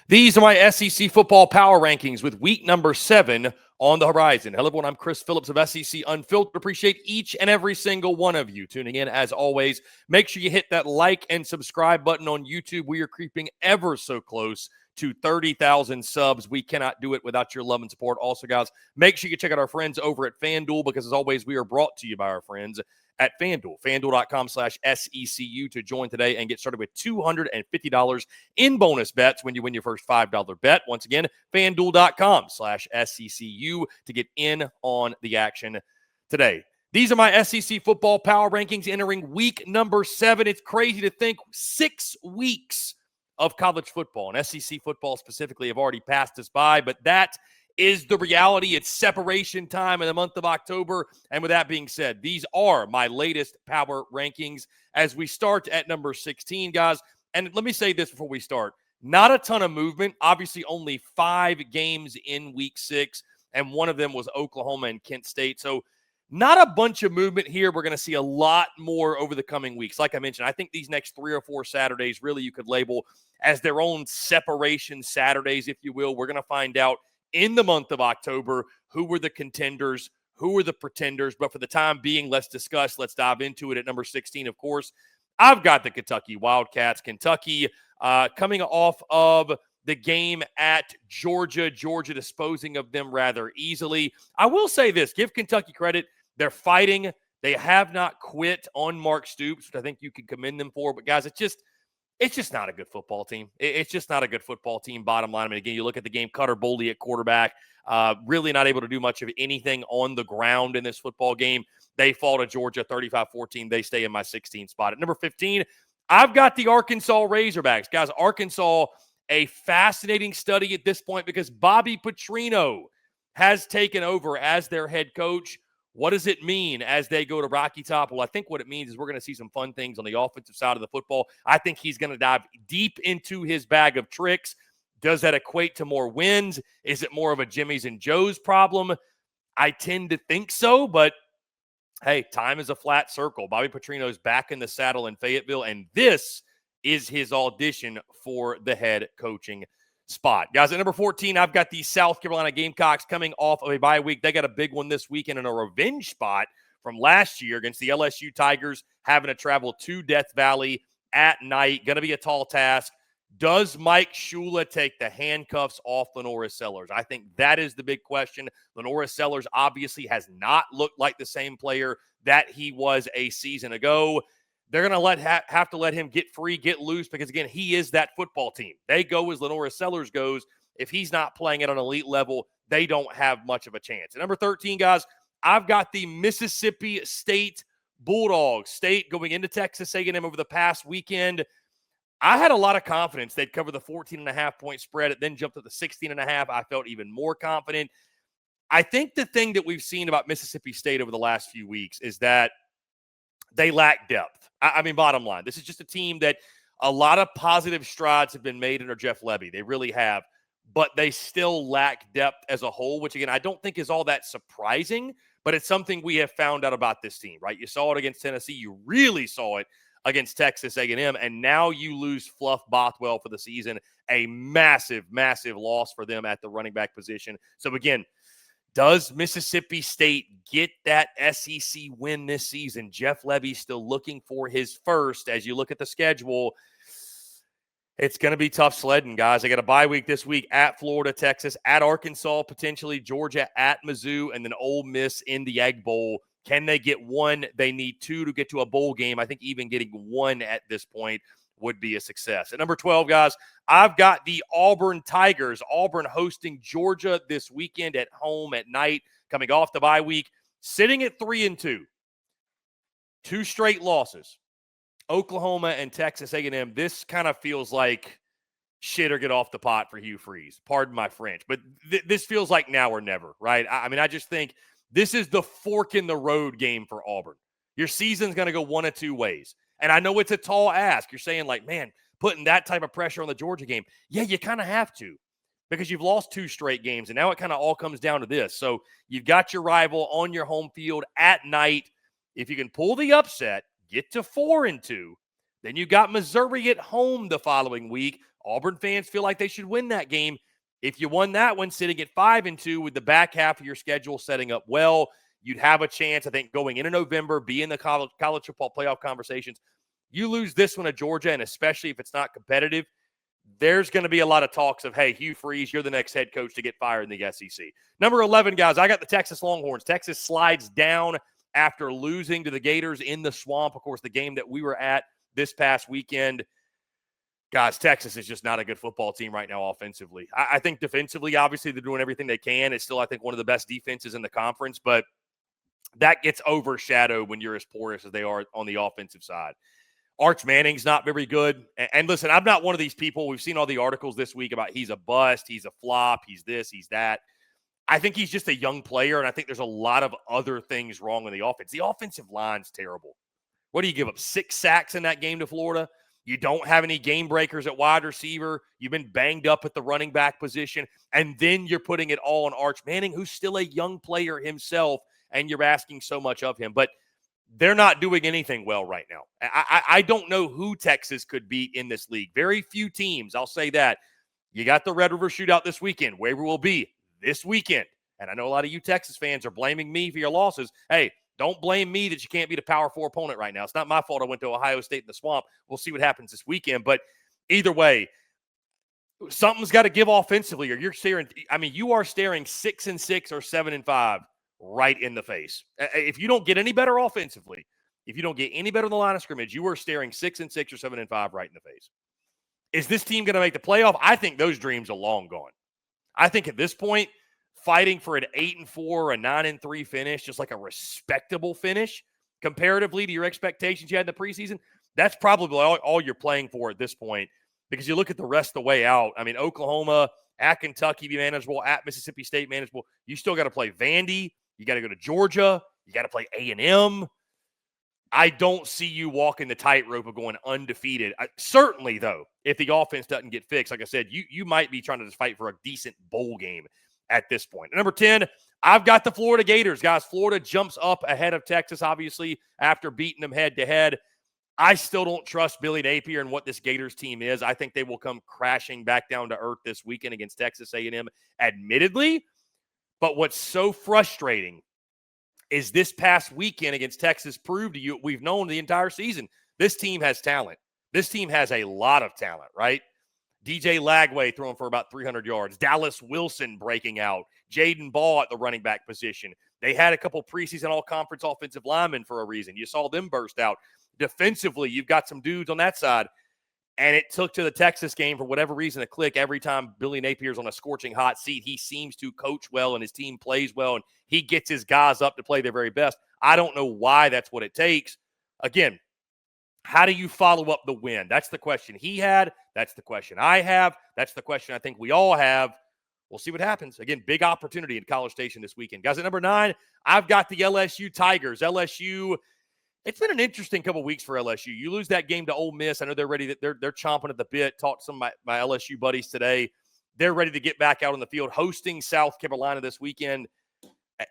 These are my SEC football power rankings with week number 7 on the horizon. Hello, everyone. I'm Chris Phillips of SEC Unfiltered. Appreciate each and every single one of you tuning in. As always, make sure you hit that like and subscribe button on YouTube. We are creeping ever so close to 30,000 subs. We cannot do it without your love and support. Also, guys, make sure you check out our friends over at FanDuel because, as always, we are brought to you by our friends at FanDuel. FanDuel.com/SECU to join today and get started with $250 in bonus bets when you win your first $5 bet. Once again, FanDuel.com/SECU to get in on the action today. These are my SEC football power rankings entering week number 7. It's crazy to think 6 weeks of college football and SEC football specifically have already passed us by, but that is the reality. It's separation time in the month of October. And with that being said, these are my latest power rankings as we start at number 16, guys. And let me say this before we start. Not a ton of movement. Obviously, only 5 games in week 6, and one of them was Oklahoma and Kent State. So not a bunch of movement here. We're going to see a lot more over the coming weeks. Like I mentioned, I think these next 3 or 4 Saturdays really you could label as their own separation Saturdays, if you will. We're going to find out in the month of October who were the contenders, who were the pretenders. But for the time being, let's dive into it. At number 16, of course, I've got the Kentucky Wildcats. Kentucky coming off of the game at Georgia disposing of them rather easily. I will say this, give Kentucky credit. They're fighting. They have not quit on Mark Stoops, which I think you can commend them for. But, guys, it's just not a good football team. It's just not a good football team, bottom line. I mean, again, you look at the game, Cutter Boldy at quarterback, really not able to do much of anything on the ground in this football game. They fall to Georgia 35-14. They stay in my 16th spot. At number 15, I've got the Arkansas Razorbacks. Guys, Arkansas, a fascinating study at this point because Bobby Petrino has taken over as their head coach. What does it mean as they go to Rocky Top? Well, I think what it means is we're going to see some fun things on the offensive side of the football. I think he's going to dive deep into his bag of tricks. Does that equate to more wins? Is it more of a Jimmy's and Joe's problem? I tend to think so, but hey, time is a flat circle. Bobby Petrino's back in the saddle in Fayetteville, and this is his audition for the head coaching spot. Guys, at number 14, I've got the South Carolina Gamecocks coming off of a bye week. They got a big one this weekend in a revenge spot from last year against the LSU Tigers, having to travel to Death Valley at night. Going to be a tall task. Does Mike Shula take the handcuffs off Lenora Sellers? I think that is the big question. Lenora Sellers obviously has not looked like the same player that he was a season ago. They're going to have to let him get free, get loose, because, again, he is that football team. They go as Lenora Sellers goes. If he's not playing at an elite level, they don't have much of a chance. At number 13, guys, I've got the Mississippi State Bulldogs. State going into Texas A&M over the past weekend. I had a lot of confidence they'd cover the 14.5-point spread. It then jumped up to 16.5. I felt even more confident. I think the thing that we've seen about Mississippi State over the last few weeks is that they lack depth. I mean, bottom line, this is just a team that a lot of positive strides have been made under Jeff Lebby. They really have. But they still lack depth as a whole, which, again, I don't think is all that surprising, but it's something we have found out about this team, right? You saw it against Tennessee. You really saw it against Texas A&M, and now you lose Fluff Bothwell for the season, a massive, massive loss for them at the running back position. So, again, does Mississippi State get that SEC win this season? Jeff Lebby's still looking for his first. As you look at the schedule, it's going to be tough sledding, guys. They got a bye week this week at Florida, Texas, at Arkansas, potentially Georgia, at Mizzou, and then Ole Miss in the Egg Bowl. Can they get one? They need 2 to get to a bowl game. I think even getting 1 at this point would be a success. At number 12, guys, I've got the Auburn Tigers. Auburn hosting Georgia this weekend at home at night, coming off the bye week, sitting at 3-2. 2 straight losses. Oklahoma and Texas A&M. This kind of feels like shit or get off the pot for Hugh Freeze. Pardon my French. But this feels like now or never, right? I mean, I just think this is the fork in the road game for Auburn. Your season's going to go one of 2 ways. And I know it's a tall ask. You're saying, like, man, putting that type of pressure on the Georgia game. Yeah, you kind of have to because you've lost 2 straight games, and now it kind of all comes down to this. So you've got your rival on your home field at night. If you can pull the upset, get to 4-2, then you got Missouri at home the following week. Auburn fans feel like they should win that game. If you won that one sitting at 5-2 with the back half of your schedule setting up well, you'd have a chance, I think, going into November, be in the college football playoff conversations. You lose this one to Georgia, and especially if it's not competitive, there's going to be a lot of talks of, hey, Hugh Freeze, you're the next head coach to get fired in the SEC. Number 11, guys, I got the Texas Longhorns. Texas slides down after losing to the Gators in the Swamp. Of course, the game that we were at this past weekend. Guys, Texas is just not a good football team right now offensively. I think defensively, obviously, they're doing everything they can. It's still, I think, one of the best defenses in the conference, but that gets overshadowed when you're as porous as they are on the offensive side. Arch Manning's not very good. And listen, I'm not one of these people. We've seen all the articles this week about he's a bust, he's a flop, he's this, he's that. I think he's just a young player, and I think there's a lot of other things wrong with the offense. The offensive line's terrible. What do you give up? 6 sacks in that game to Florida? You don't have any game breakers at wide receiver. You've been banged up at the running back position. And then you're putting it all on Arch Manning, who's still a young player himself, and you're asking so much of him. But they're not doing anything well right now. I don't know who Texas could beat in this league. Very few teams, I'll say that. You got the Red River Shootout this weekend. Where we will be this weekend. And I know a lot of you Texas fans are blaming me for your losses. Hey, don't blame me that you can't beat a Power 4 opponent right now. It's not my fault I went to Ohio State in the Swamp. We'll see what happens this weekend. But either way, something's got to give offensively, or you're staring. I mean, you are staring 6-6 or 7-5 right in the face. If you don't get any better offensively, if you don't get any better in the line of scrimmage, you are staring 6-6 or 7-5 right in the face. Is this team going to make the playoff? I think those dreams are long gone. I think at this point, fighting for an 8-4 or a 9-3 finish, just like a respectable finish comparatively to your expectations you had in the preseason, that's probably all you're playing for at this point, because you look at the rest of the way out. I mean, Oklahoma, at Kentucky be manageable, at Mississippi State manageable. You still got to play Vandy. You got to go to Georgia. You got to play A&M. I don't see you walking the tightrope of going undefeated. Certainly, though, if the offense doesn't get fixed, like I said, you might be trying to just fight for a decent bowl game at this point. Number 10, I've got the Florida Gators. Guys, Florida jumps up ahead of Texas, obviously, after beating them head-to-head. I still don't trust Billy Napier and what this Gators team is. I think they will come crashing back down to earth this weekend against Texas A&M, admittedly. But what's so frustrating is this past weekend against Texas proved to you, we've known the entire season, this team has talent. This team has a lot of talent, right? DJ Lagway throwing for about 300 yards. Dallas Wilson breaking out. Jaden Ball at the running back position. They had a couple preseason all-conference offensive linemen for a reason. You saw them burst out. Defensively, you've got some dudes on that side. And it took to the Texas game, for whatever reason, to click every time Billy Napier's on a scorching hot seat. He seems to coach well and his team plays well, and he gets his guys up to play their very best. I don't know why that's what it takes. Again, how do you follow up the win? That's the question he had. That's the question I have. That's the question I think we all have. We'll see what happens. Again, big opportunity in College Station this weekend. Guys, at number 9, I've got the LSU Tigers. LSU, it's been an interesting couple weeks for LSU. You lose that game to Ole Miss. I know they're ready. They're chomping at the bit. Talked to some of my LSU buddies today. They're ready to get back out on the field, hosting South Carolina this weekend.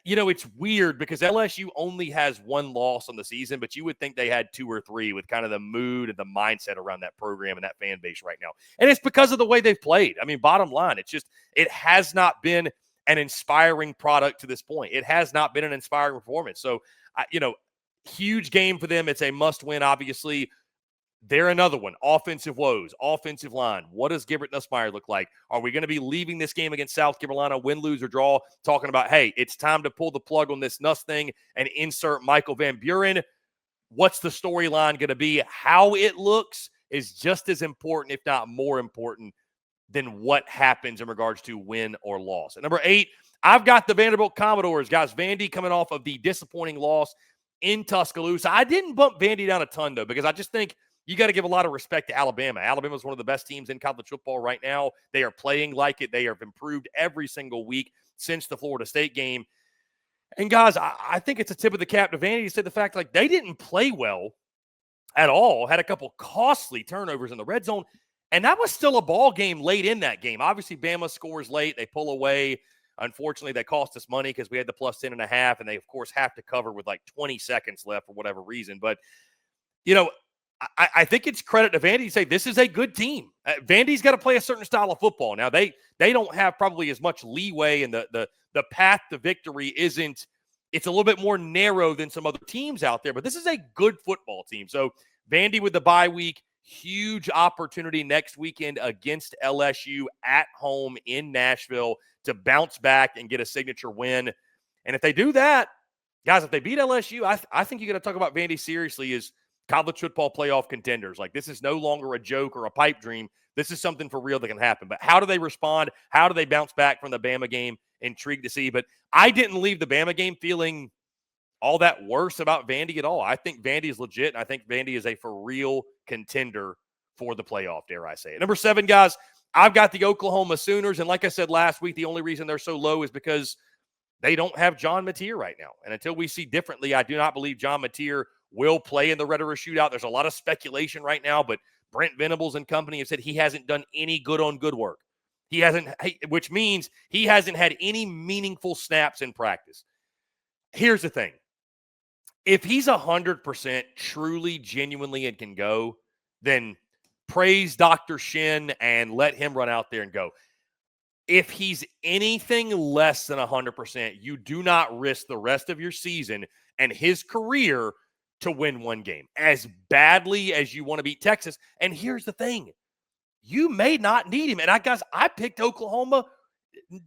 You know, it's weird because LSU only has 1 loss on the season, but you would think they had 2 or 3 with kind of the mood and the mindset around that program and that fan base right now. And it's because of the way they've played. I mean, bottom line, it has not been an inspiring product to this point. It has not been an inspiring performance. So, huge game for them. It's a must-win, obviously. They're another one. Offensive woes, offensive line. What does Gilbert Nussmeier look like? Are we going to be leaving this game against South Carolina, win, lose, or draw, talking about, hey, it's time to pull the plug on this Nuss thing and insert Michael Van Buren? What's the storyline going to be? How it looks is just as important, if not more important, than what happens in regards to win or loss. At number 8, I've got the Vanderbilt Commodores. Guys, Vandy coming off of the disappointing loss in Tuscaloosa. I didn't bump Vandy down a ton, though, because I just think you got to give a lot of respect to Alabama. Alabama is one of the best teams in college football right now. They are playing like it. They have improved every single week since the Florida State game. And, guys, I think it's a tip of the cap to Vandy to say the fact, like, they didn't play well at all, had a couple costly turnovers in the red zone, and that was still a ball game late in that game. Obviously, Bama scores late. They pull away. Unfortunately, they cost us money because we had the plus 10.5, and they, of course, have to cover with like 20 seconds left for whatever reason. But, I think it's credit to Vandy to say this is a good team. Vandy's got to play a certain style of football. Now, they don't have probably as much leeway, and the path to victory isn't – it's a little bit more narrow than some other teams out there, but this is a good football team. So, Vandy with the bye week, huge opportunity next weekend against LSU at home in Nashville to bounce back and get a signature win. And if they do that, guys, if they beat LSU, I think you got to talk about Vandy seriously as college football playoff contenders. Like, this is no longer a joke or a pipe dream. This is something for real that can happen. But how do they respond? How do they bounce back from the Bama game? Intrigued to see. But I didn't leave the Bama game feeling all that worse about Vandy at all. I think Vandy is legit, and I think Vandy is a for real contender for the playoff, dare I say it. Number 7, guys, I've got the Oklahoma Sooners. And like I said last week, the only reason they're so low is because they don't have John Mateer right now. And until we see differently, I do not believe John Mateer will play in the Red River Shootout. There's a lot of speculation right now, but Brent Venables and company have said he hasn't done any good on good work. He hasn't, which means he hasn't had any meaningful snaps in practice. Here's the thing. If he's 100% truly, genuinely, and can go, then praise Dr. Shin and let him run out there and go. If he's anything less than 100%, you do not risk the rest of your season and his career to win one game as badly as you want to beat Texas. And here's the thing. You may not need him. And I picked Oklahoma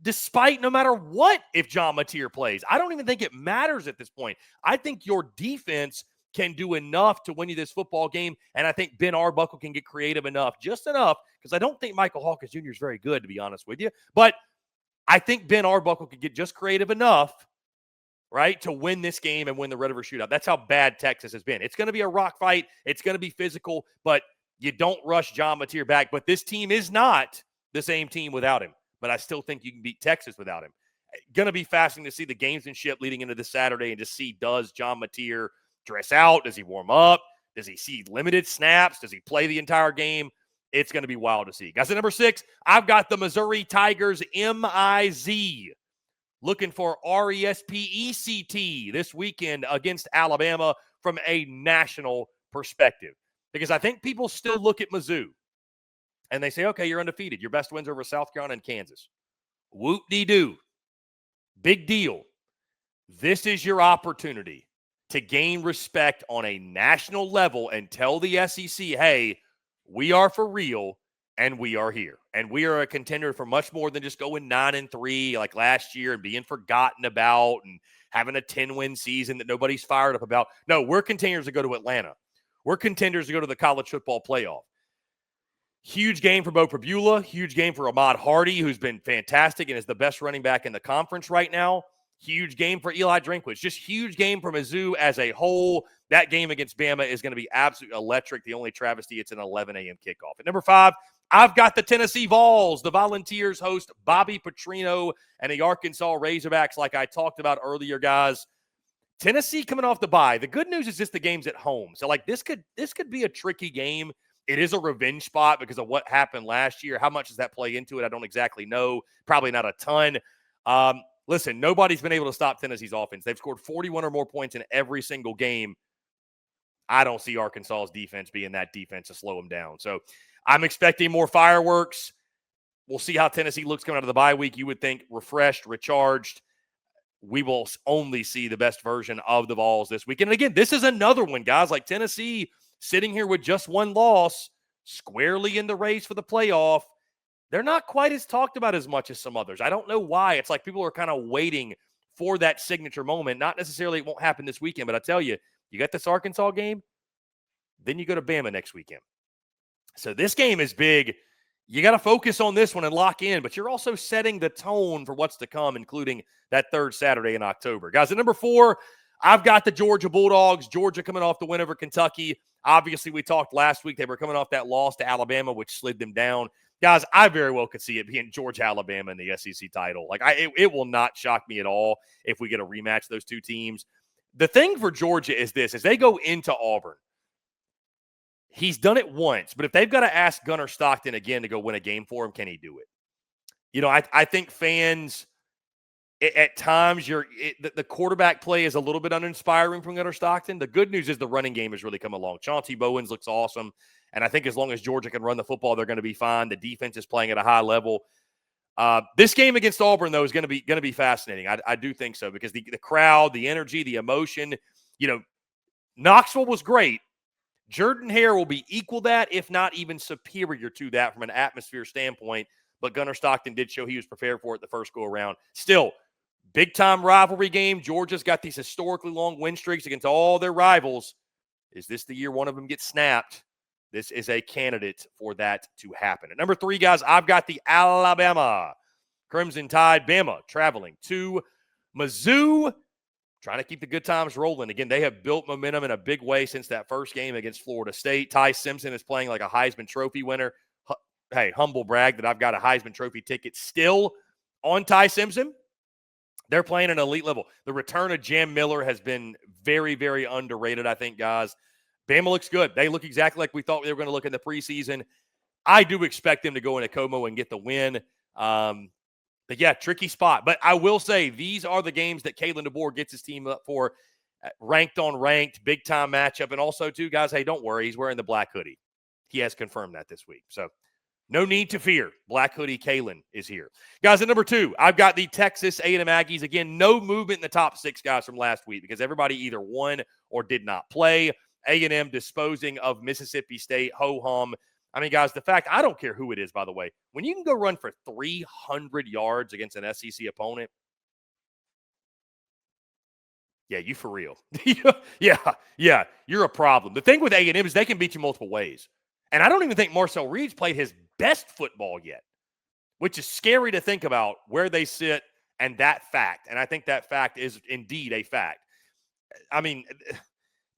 despite no matter what if John Mateer plays. I don't even think it matters at this point. I think your defense can do enough to win you this football game, and I think Ben Arbuckle can get creative enough, just enough, because I don't think Michael Hawkins Jr. is very good, to be honest with you. But I think Ben Arbuckle could get just creative enough, right, to win this game and win the Red River Shootout. That's how bad Texas has been. It's going to be a rock fight. It's going to be physical, but you don't rush John Mateer back. But this team is not the same team without him. But I still think you can beat Texas without him. Going to be fascinating to see the gamesmanship leading into this Saturday and just see, does John Mateer dress out? Does he warm up? Does he see limited snaps? Does he play the entire game? It's going to be wild to see. Guys, at number 6, I've got the Missouri Tigers, MIZ, looking for RESPECT this weekend against Alabama from a national perspective. Because I think people still look at Mizzou and they say, okay, you're undefeated. Your best wins over South Carolina and Kansas. Whoop-de-doo. Big deal. This is your opportunity to gain respect on a national level and tell the SEC, hey, we are for real and we are here. And we are a contender for much more than just going 9-3 like last year and being forgotten about and having a 10-win season that nobody's fired up about. No, we're contenders to go to Atlanta. We're contenders to go to the college football playoff. Huge game for Bo Prabula. Huge game for Ahmad Hardy, who's been fantastic and is the best running back in the conference right now. Huge game for Eli Drinkwitz. Just huge game for Mizzou as a whole. That game against Bama is going to be absolutely electric. The only travesty, it's an 11 a.m. kickoff. At number 5, I've got the Tennessee Vols. The Volunteers host Bobby Petrino and the Arkansas Razorbacks, like I talked about earlier, guys. Tennessee coming off the bye. The good news is just the game's at home. So, like, this could be a tricky game. It is a revenge spot because of what happened last year. How much does that play into it? I don't exactly know. Probably not a ton. Listen, nobody's been able to stop Tennessee's offense. They've scored 41 or more points in every single game. I don't see Arkansas's defense being that defense to slow them down. So I'm expecting more fireworks. We'll see how Tennessee looks coming out of the bye week. You would think refreshed, recharged. We will only see the best version of the Vols this weekend. And again, this is another one, guys. Like Tennessee sitting here with just one loss, squarely in the race for the playoff. They're not quite as talked about as much as some others. I don't know why. It's like people are kind of waiting for that signature moment. Not necessarily it won't happen this weekend, but I tell you, you got this Arkansas game, then you go to Bama next weekend. So this game is big. You got to focus on this one and lock in, but you're also setting the tone for what's to come, including that third Saturday in October. Guys, at number 4, I've got the Georgia Bulldogs. Georgia coming off the win over Kentucky. Obviously, we talked last week. They were coming off that loss to Alabama, which slid them down. Guys, I very well could see it being Georgia-Alabama in the SEC title. Like, it will not shock me at all if we get a rematch of those two teams. The thing for Georgia is this, as they go into Auburn, he's done it once, but if they've got to ask Gunnar Stockton again to go win a game for him, can he do it? You know, I think fans at times the quarterback play is a little bit uninspiring from Gunnar Stockton. The good news is the running game has really come along. Chauncey Bowens looks awesome, and I think as long as Georgia can run the football, they're going to be fine. The defense is playing at a high level. This game against Auburn, though, is going to be fascinating. I do think so, because the crowd, the energy, the emotion. Knoxville was great. Jordan-Hare will be equal that, if not even superior to that from an atmosphere standpoint. But Gunnar Stockton did show he was prepared for it the first go-around. Still, big-time rivalry game. Georgia's got these historically long win streaks against all their rivals. Is this the year one of them gets snapped? This is a candidate for that to happen. At number 3, guys, I've got the Alabama Crimson Tide. Bama traveling to Mizzou, trying to keep the good times rolling. Again, they have built momentum in a big way since that first game against Florida State. Ty Simpson is playing like a Heisman Trophy winner. Hey, humble brag that I've got a Heisman Trophy ticket still on Ty Simpson. They're playing an elite level. The return of Jam Miller has been very, very underrated, I think, guys. Bama looks good. They look exactly like we thought they were going to look in the preseason. I do expect them to go into Como and get the win. But, yeah, tricky spot. But I will say these are the games that Kalen DeBoer gets his team up for, ranked on ranked, big-time matchup. And also, too, guys, hey, don't worry. He's wearing the black hoodie. He has confirmed that this week. So, no need to fear. Black hoodie Kalen is here. Guys, at number 2, I've got the Texas A&M Aggies. Again, no movement in the top 6 guys from last week because everybody either won or did not play. A&M disposing of Mississippi State, ho-hum. I mean, guys, the fact, I don't care who it is, by the way, when you can go run for 300 yards against an SEC opponent, yeah, you for real. yeah, you're a problem. The thing with A&M is they can beat you multiple ways. And I don't even think Marcel Reed's played his best football yet, which is scary to think about where they sit and that fact. And I think that fact is indeed a fact. I mean,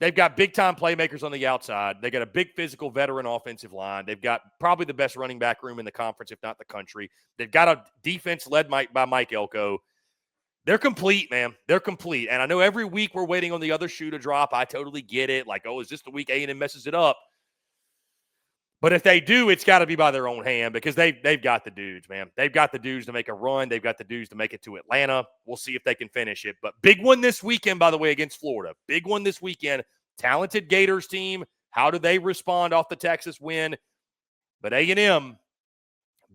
they've got big-time playmakers on the outside. They got a big physical veteran offensive line. They've got probably the best running back room in the conference, if not the country. They've got a defense led by Mike Elko. They're complete, man. They're complete. And I know every week we're waiting on the other shoe to drop. I totally get it. Like, oh, is this the week A&M messes it up? But if they do, it's got to be by their own hand because they've got the dudes, man. They've got the dudes to make a run. They've got the dudes to make it to Atlanta. We'll see if they can finish it. But big one this weekend, by the way, against Florida. Big one this weekend. Talented Gators team. How do they respond off the Texas win? But A&M,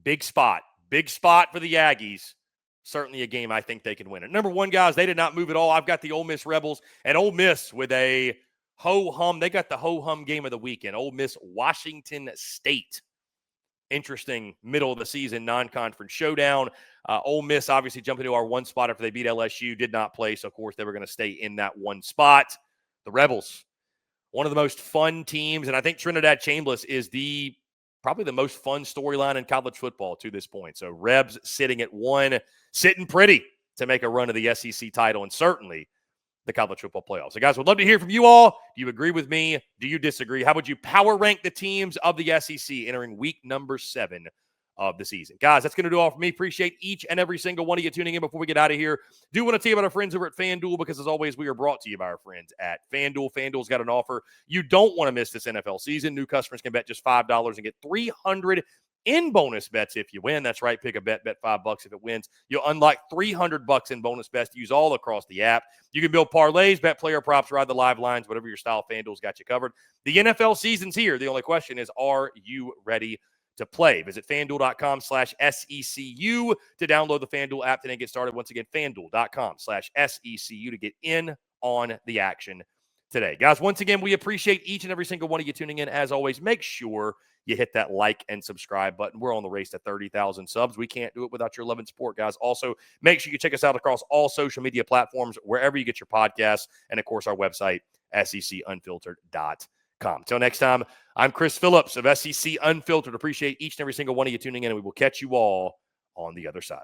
big spot. Big spot for the Aggies. Certainly a game I think they can win. At number 1, guys, they did not move at all. I've got the Ole Miss Rebels. And Ole Miss with a ho-hum. They got the ho-hum game of the weekend. Ole Miss, Washington State. Interesting middle of the season non-conference showdown. Ole Miss obviously jumped into our 1 spot after they beat LSU. Did not play, so of course they were going to stay in that 1 spot. The Rebels, one of the most fun teams, and I think Trinidad Chambliss is probably the most fun storyline in college football to this point. So Rebs sitting at 1, sitting pretty to make a run of the SEC title and certainly the college football playoffs. So, guys, would love to hear from you all. Do you agree with me? Do you disagree? How would you power rank the teams of the SEC entering week number 7 of the season? Guys, that's going to do all for me. Appreciate each and every single one of you tuning in. Before we get out of here, do want to tell you about our friends over at FanDuel because, as always, we are brought to you by our friends at FanDuel. FanDuel's got an offer you don't want to miss this NFL season. New customers can bet just $5 and get $300 in bonus bets if you win. That's right. Pick a bet $5 if it wins. You'll unlock $300 in bonus bets to use all across the app. You can build parlays, bet player props, ride the live lines, whatever your style. FanDuel's got you covered. The NFL season's here. The only question is, are you ready to play? Visit FanDuel.com/SECU to download the FanDuel app today and get started. Once again, FanDuel.com/SECU to get in on the action today. Guys, once again, we appreciate each and every single one of you tuning in. As always, make sure you hit that like and subscribe button. We're on the race to 30,000 subs. We can't do it without your love and support, guys. Also, make sure you check us out across all social media platforms, wherever you get your podcasts, and, of course, our website, secunfiltered.com. Until next time, I'm Chris Phillips of SEC Unfiltered. Appreciate each and every single one of you tuning in, and we will catch you all on the other side.